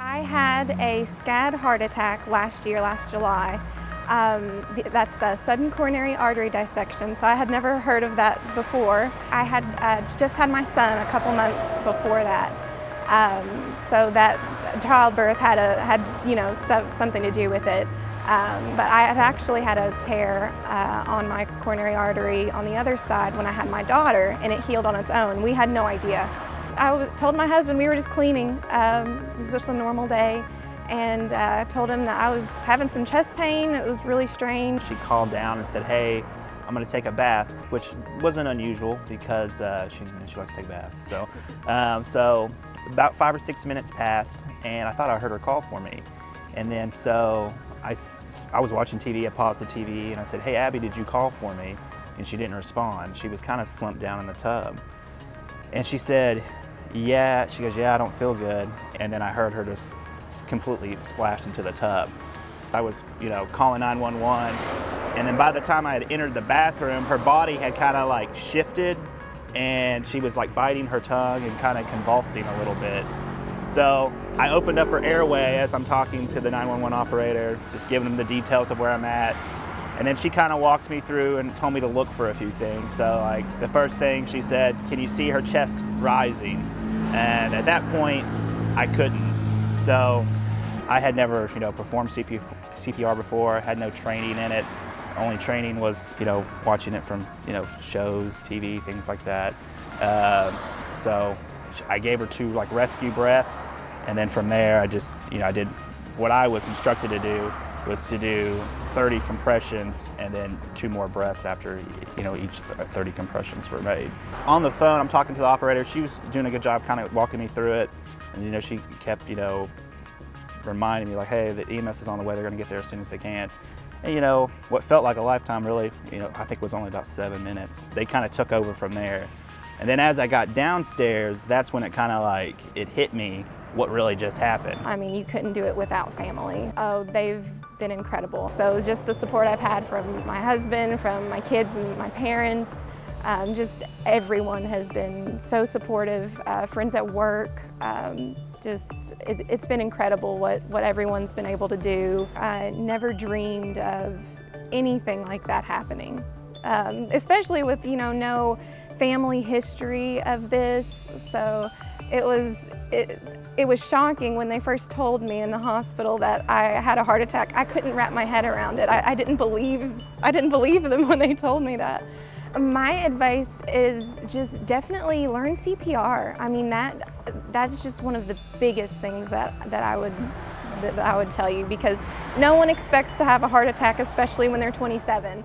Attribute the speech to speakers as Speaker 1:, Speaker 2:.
Speaker 1: I had a SCAD heart attack last July. That's a sudden coronary artery dissection, so I had never heard of that before. I had just had my son a couple months before that, so that childbirth had something to do with it. But I had actually had a tear on my coronary artery on the other side when I had my daughter, and it healed on its own. We had no idea. I told my husband we were just cleaning. It was just a normal day, and I told him that I was having some chest pain. It was really strange.
Speaker 2: She called down and said, "Hey, I'm going to take a bath," which wasn't unusual because she likes to take baths. So about 5 or 6 minutes passed, and I thought I heard her call for me. And then so I was watching TV, I paused the TV, and I said, "Hey, Abby, did you call for me?" And she didn't respond. She was kind of slumped down in the tub. And she said, "Yeah," she goes, "Yeah, I don't feel good." And then I heard her just completely splash into the tub. I was, calling 911. And then by the time I had entered the bathroom, her body had kind of like shifted, and she was like biting her tongue and kind of convulsing a little bit. So I opened up her airway as I'm talking to the 911 operator, just giving them the details of where I'm at. And then she kind of walked me through and told me to look for a few things. So like the first thing she said, "Can you see her chest rising?" And at that point, I couldn't. So I had never, performed CPR before, had no training in it. Only training was, watching it from, shows, TV, things like that. So I gave her 2 rescue breaths, and then from there I just, I did what I was instructed to do, was to do 30 compressions and then 2 more breaths after, each 30 compressions were made. On the phone, I'm talking to the operator. She was doing a good job kind of walking me through it, and she kept, reminding me "Hey, the EMS is on the way, they're gonna get there as soon as they can." And what felt like a lifetime really, I think was only about 7 minutes. They kind of took over from there. And then as I got downstairs, that's when it kind of it hit me what really just happened.
Speaker 1: I mean, you couldn't do it without family. Oh, they've been incredible. So just the support I've had from my husband, from my kids and my parents, just everyone has been so supportive. Friends at work, it's been incredible what everyone's been able to do. I never dreamed of anything like that happening, especially with no family history of this. So it was shocking when they first told me in the hospital that I had a heart attack. I couldn't wrap my head around it. I didn't believe them when they told me that. My advice is just definitely learn CPR. I mean, that's just one of the biggest things that I would tell you, because no one expects to have a heart attack, especially when they're 27.